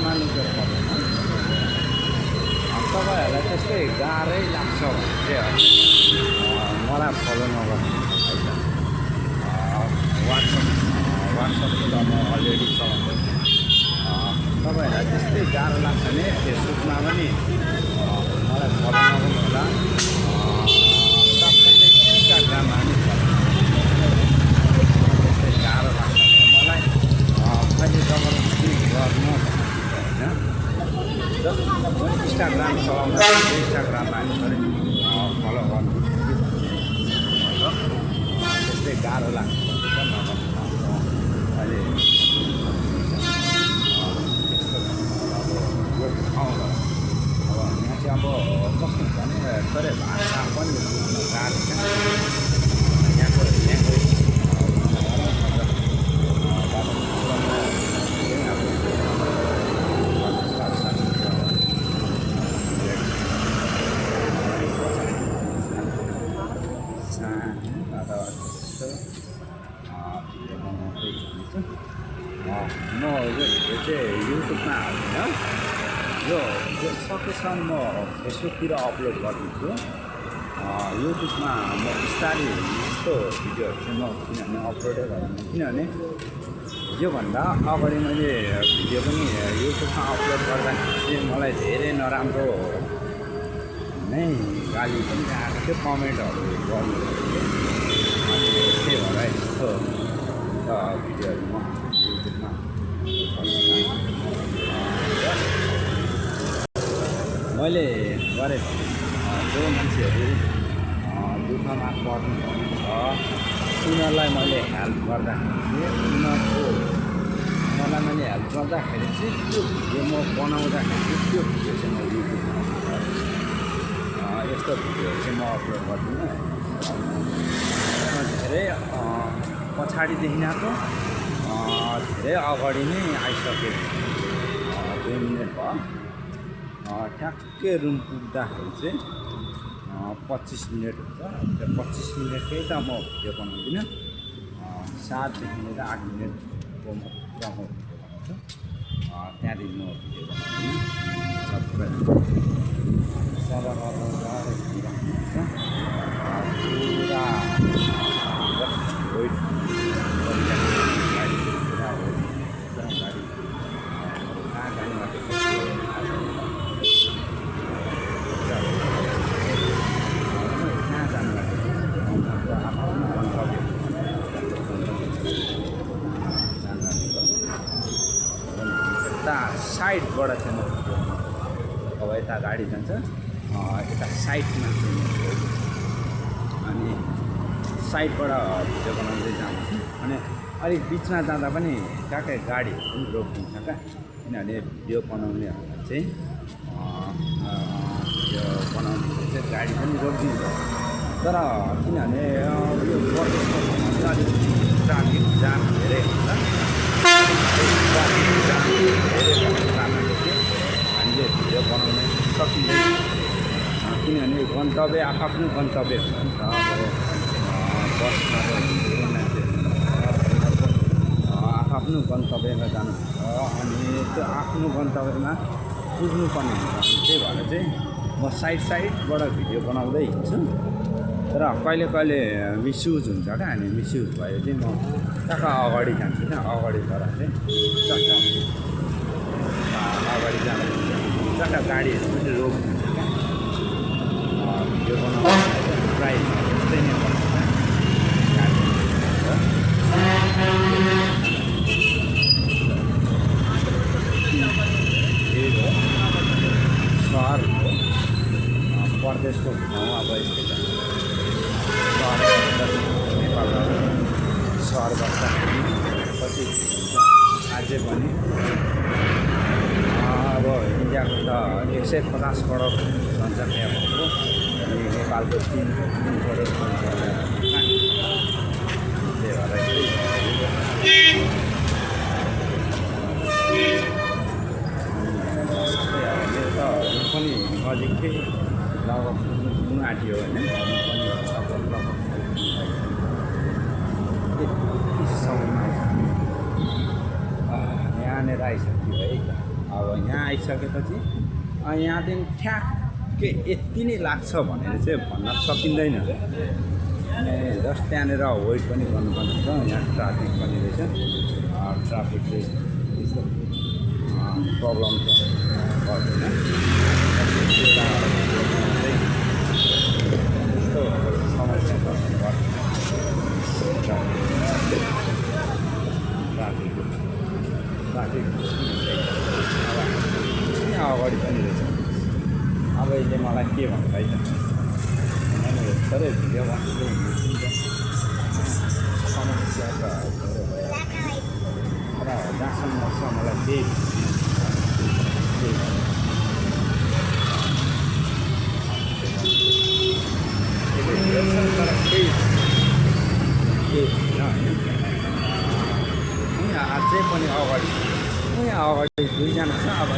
मान्नु पर्दैन। तपाईँहरूलाई त्यस्तै गाह्रै लाग्छ भने चाहिँ मलाई फलो नगर्नु है त। वाट्सएपको त म अलरेडी चलाउँदैछु। तपाईँहरूलाई त्यस्तै गाह्रो लाग्छ भने फेसबुकमा पनि मलाई फलो नगर्नु होला। साथसाथै इन्स्टाग्राममा पनि त्यस्तै गाह्रो लाग्छ भने मलाई अहिले जबरजस्ती गर्नु होइन। इन्स्टाग्राम चलाउँदा इन्स्टाग्राममा पनि फलो गर्नु त्यस्तै गाह्रो लाग्छ अहिले ठाउँमा। अब यहाँ चाहिँ अब कस्तो हुन्छ भने थोरै भाषा पनि गाह्रो छ। यहाँको म यो भिडियो चाहिँ युट्युबमा हाल्दिनँ। यो सकेसम्म म फेसबुकतिर अपलोड गरिदिन्छु। युट्युबमा म बिस्तारै यस्तो भिडियोहरू चाहिँ म किनभने अपलोडै गर्दिनँ। किनभने योभन्दा अगाडि मैले भिडियो पनि युट्युबमा अपलोड गर्दाखेरि चाहिँ मलाई धेरै नराम्रो नै गाली पनि आएको थियो, कमेन्टहरू गर्नु। अनि त्यही भएर यस्तो भिडियोहरू म युट्युबमा मैले गरेको जो मान्छेहरू दुःखमा पर्नुहुन्छ उनीहरूलाई मैले हेल्प गर्दाखेरि उनीहरूलाई मैले हेल्प गर्दाखेरि चाहिँ त्यो भिडियो म बनाउँदाखेरि चाहिँ त्यो भिडियो चाहिँ म युट्युबमा यस्तो भिडियोहरू चाहिँ म अपलोड गर्दिनँ। धेरै पछाडिदेखि आएको धेरै अगाडि नै आइसकेको 2 मिनट भयो। ठ्याक्कै रुम पुग्दाखेरि चाहिँ 25 मिनट हुन्छ। त्यो 25 मिनटकै त म भिडियो बनाउँदिनँ। 7 देखि लिएर 8 मिनटको मात्र म भिडियो बनाउँछु। त्यहाँदेखि म भिडियो बनाउँदिनँ। सबै सारा पुरा वेट साइडबाट चाहिँ म अब यता गाडी जान्छ, यता साइडमा चाहिँ अनि साइडबाट भिडियो बनाउँदै जान्छु। अनि अलिक बिचमा जाँदा पनि कहाँ गाडीहरू पनि रोकिदिन्छ क्या। किनभने भिडियो बनाउनेहरूलाई चाहिँ त्यो बनाउने चाहिँ गाडी पनि रोकिदिन्छ। तर किनभने यो बर्खाको समयमा चाहिँ अलिकति ट्राफिक जाम धेरै हुन्छ। ट्राफिक जाम धेरै भएको कारणले चाहिँ हामीले भिडियो बनाउन सकिँदैन। किनभने गन्तव्य आफ्नो गन्तव्य हुन्छ नि त। अब बसमा धेरै मान्छेहरू आफ्नो गन्तव्यमा जानुहुन्छ अनि त्यो आफ्नो गन्तव्यमा पुग्नुपर्ने हुन्छ। त्यही भएर चाहिँ म साइडबाट भिडियो बनाउँदै हिँड्छु। तर कहिले कहिले मिसयुज हुन्छ क्या। अनि मिसयुज भयो चाहिँ म कहाँ अगाडि जान्छु क्या। अगाडिबाट चाहिँ चट्टा अगाडि जाँदा चट्टा गाडीहरू पनि रोकिदिन्छ क्या। भिडियो बनाउँदा प्रायः त्यस्तै नै गर्छ क्या। सहर हो, प्रदेशको ठाउँ अब यस्तै छ। नेपालमा सहर बस्दाखेरि कति अझै पनि अब इन्डियाको त 150 करोड जनसङ्ख्या भएको अनि नेपालको 3 करोड जनसङ्ख्या। त्यही भएर मेरो त पनि नजिकै लगभग पुग्नु आँट्यो होइन। यति समयमा यहाँनिर आइसक्यो है। अब यहाँ आइसकेपछि यहाँदेखि ठ्याक्कै यति नै लाग्छ भनेर चाहिँ भन्न सकिँदैन। जस्ट त्यहाँनिर वेट पनि गर्नुपर्ने छ। यहाँ ट्राफिक पनि रहेछ। ट्राफिक चाहिँ त्यस्तो प्रब्लम त गर्दैन। त्यस्तो समस्या त गर्दैन। ट्राफिक यहाँ अगाडि पनि रहेछ। अब यसले मलाई के भन्छ है त, मैले सबै भिडियो बनाउँदै हिँड्छु समस्या त र जहाँसम्म छ मलाई त्यही अझै पनि अगाडि दुईजना छ। अब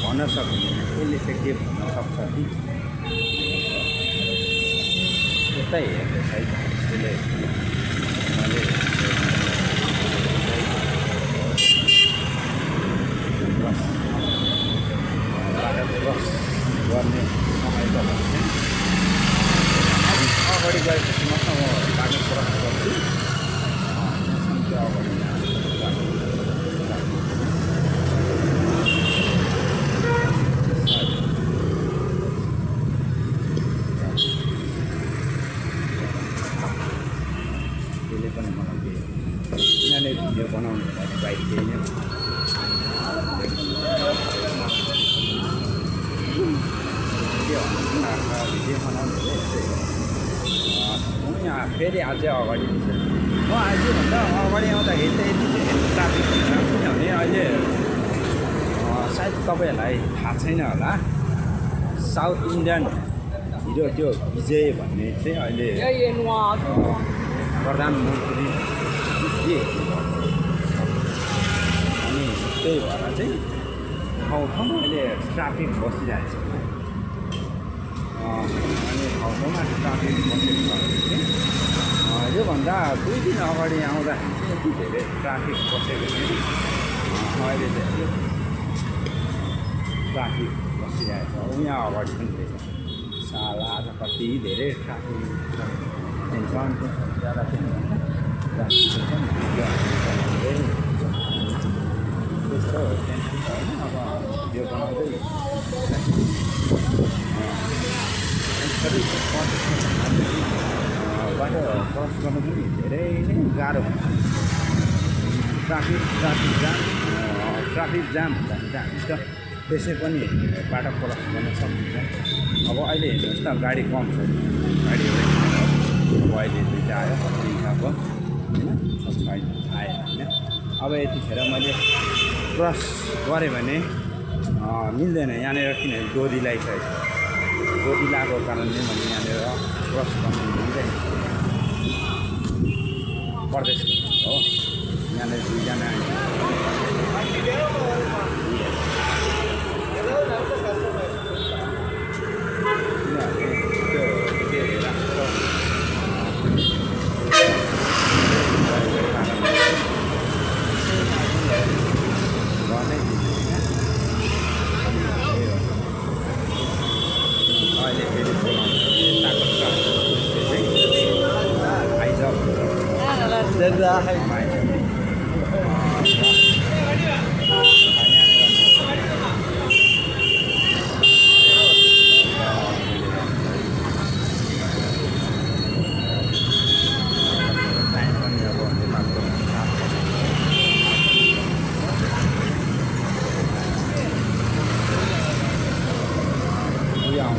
भन्न सकिँदैन यसले चाहिँ के भन्न सक्छ कि यतै हेर्दैछ है त्यसले। मैले बाटो क्रस गर्ने समय त भन्छ अगाडि गएपछि मात्र म बाटो क्रस गर्छु। अगाडि भिडियो बनाउनु बाइक त्यही नै भिडियो बनाउनु यहाँ फेरि अझै अगाडि म आइदिनुभन्दा अगाडि आउँदाखेरि चाहिँ यति ट्राफिक हुन्छ। किनभने अहिले सायद तपाईँहरूलाई थाहा छैन होला, साउथ इन्डियन हिरो त्यो विजय भन्ने चाहिँ अहिले प्रधानमन्त्री अनि त्यही भएर चाहिँ ठाउँ ठाउँमा अहिले ट्राफिक बसिरहेको छ। अनि ठाउँ ठाउँमा ट्राफिक बसेको छ भने योभन्दा 2 दिन अगाडि आउँदाखेरि चाहिँ यति धेरै ट्राफिक बसेको थियो। अहिले चाहिँ ट्राफिक बसिरहेको छ। यहाँ अगाडि पनि रहेछ। साला आज कति धेरै ट्राफिक टेन्सन ज्यादा त्यस्तो टेन्सन त होइन। अब भिडियो बनाउँदै बाटो क्रस गर्नु पनि धेरै नै गाह्रो हुन्छ। ट्राफिक जाम हुन्छ भने चाहिँ हामी त त्यसै पनि बाटो क्रस गर्न सकिन्छ। अब अहिले हेर्नुहोस् त गाडी कम छ, गाडी अब अहिले दुईवटा आयो, कति अब होइन छैन आएन होइन। अब यतिखेर मैले क्रस गरेँ भने मिल्दैन यहाँनिर, किनभने डोरी लगाइसकेको छ। डोरी लगाएको कारणले मैले यहाँनिर क्रस गर्नु मिल्दैन। परदेश हो यहाँनिर दुईजना अहिले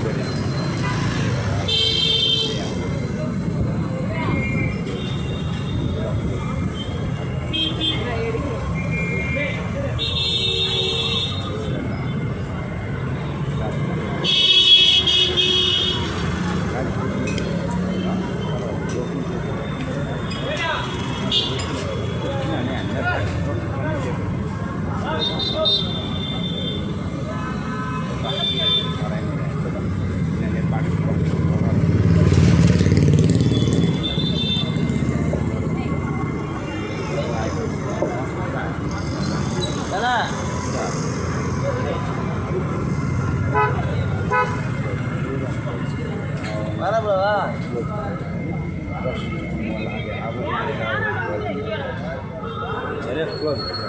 फेरि क्लोज भइसक्यो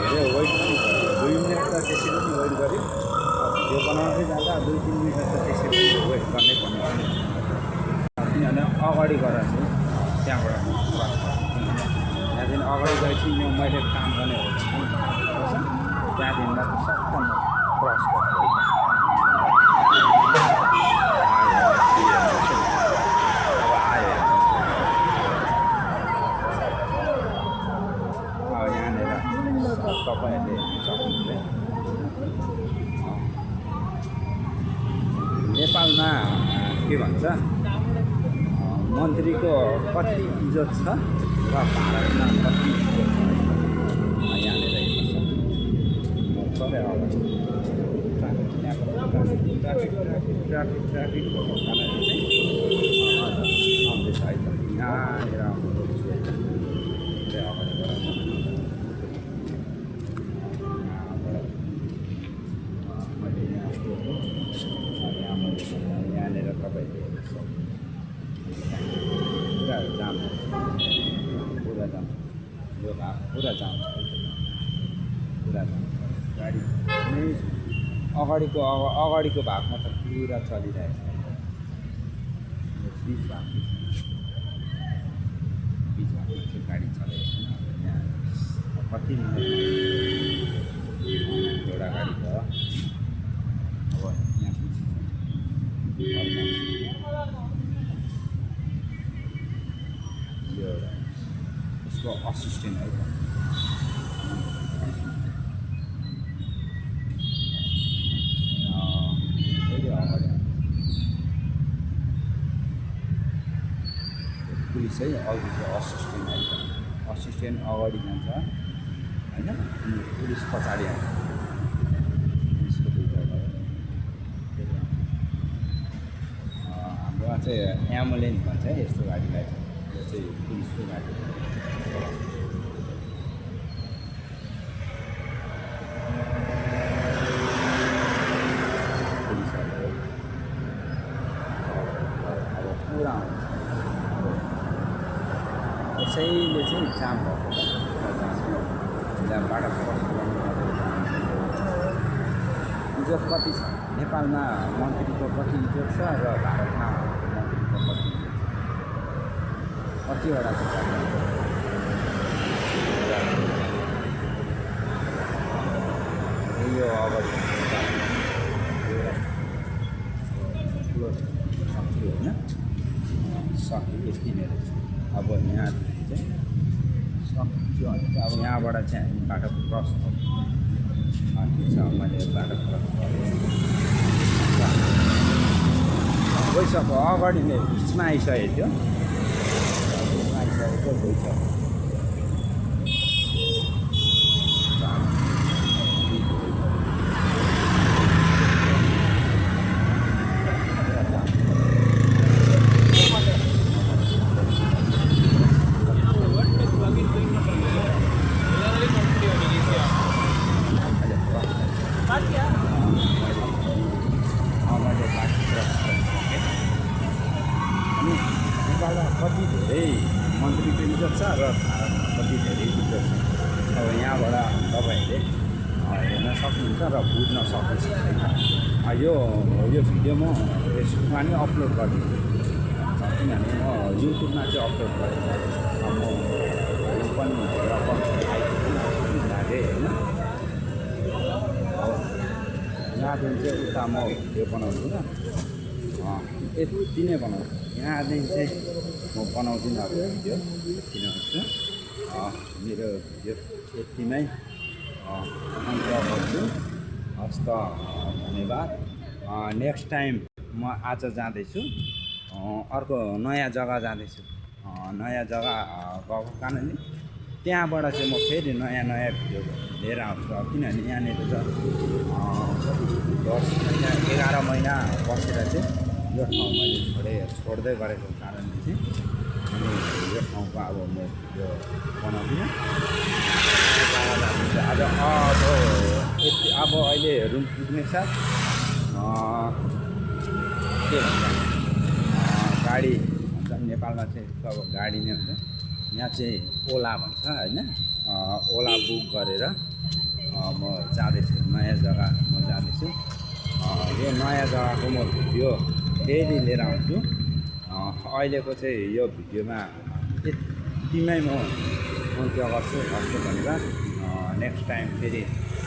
धेरै वेट पनि गर्यो 2 मिनट त त्यसरी पनि वेट गर्यो भिडियो बनाउँदै जाँदा 2-3 मिनट त त्यसरी पनि वेट गर्नै पर्ने किनभने अगाडि गएर चाहिँ त्यहाँबाट क्रस गर्छु त्यहाँदेखि अगाडि गएपछि मैले काम गर्ने हो त्यहाँदेखि मात्र सक्छ म क्रस गर्छु तपाईँहरूले सक्नुहुन्छ नेपालमा के भन्छ मन्त्रीको कति इज्जत छ र भारतमा कति इज्जत छ यहाँनिर हेर्न सक्नुहुन्छ सबै अगाडि ट्राफिक भएको कारणले चाहिँ आउँदैछ है त यहाँनिर आउनुपर्छ अगाडि यहाँनिर तपाईँले पुरा जाम यो भाग पुरा जाम छ पुरा जाम छ गाडी नै अगाडिको भागमा त पुरा चलिरहेछ बिच भागमा चाहिँ गाडी चलेको छैन यहाँ कति मिनट एउटा गाडी भयो अब यहाँ यो उसको असिस्टेन्ट है त पुलिस है अघिको असिस्टेन्ट है त असिस्टेन्ट अगाडि जान्छ होइन अनि पुलिस पछाडि आउँछ पुलिसको दुईवटा भयो हाम्रोमा चाहिँ एम्बुलेन्स भन्छ है यस्तो गाडीलाई यो चाहिँ पुलिसको गाडी पुलिसहरू अब पुरा आउँछ त्यसैले चाहिँ जाम भएको त्यहाँबाट क्रस गर्नु इज्जत कति छ नेपालमा मन्त्रीको कति इज्जत छ र भारतमा मन्त्रीको कति इज्जत छ कतिवटा छ यो अगाडि सक्यो होइन सक्यो यति नै रहेछ अब यहाँ चाहिँ सक्यो भने चाहिँ अब यहाँबाट चाहिँ हामी बाटो क्रस गर्छौँ ठिक छ मैले बाटो क्रस गरेँ गइसक्यो अगाडि नै बिचमा आइसकेको थियो आइसकेको गइसक्यो कति धेरै मन्त्रीको इज्जत छ र भारतमा कति धेरै इज्जत छ अब यहाँबाट तपाईँहरूले हेर्न सक्नुहुन्छ र बुझ्न सक्नुहुन्छ यो भिडियो म फेसबुकमा नि अपलोड गरिदिन्छु किनभने म युट्युबमा चाहिँ अपलोड गरेँ म यो पनि लागेँ होइन यहाँदेखि चाहिँ उता म भिडियो बनाउँछु न यति नै बनाउँछु यहाँदेखि चाहिँ म बनाउँदिनँ अब भिडियो किनभने मेरो भिडियो यतिमै अन्त गर्छु हस् त धन्यवाद नेक्स्ट टाइम म आज जाँदैछु अर्को नयाँ जग्गा जाँदैछु नयाँ जग्गा गएको कारणले त्यहाँबाट चाहिँ म फेरि नयाँ भिडियो लिएर आउँछु किनभने यहाँनिर त 10 महिना 11 महिना बसेर चाहिँ यो ठाउँ मैले छोड्दै गरेको कारणले चाहिँ यो ठाउँको अब म यो बनाउँदिनँ अब अहिले रुम पुग्ने साथ के भन्छ गाडी भन्छ नेपालमा चाहिँ अब गाडी नै हुन्छ यहाँ चाहिँ ओला भन्छ होइन ओला बुक गरेर म जाँदैछु, नयाँ जग्गा म जाँदैछु। यो नयाँ जग्गाको म भिडियो फेरि लिएर आउँछु। अहिलेको चाहिँ यो भिडियोमा यतिमै म अन्त्य गर्छु। हस् त भनेर नेक्स्ट टाइम फेरि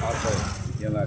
अर्को भिडियोमा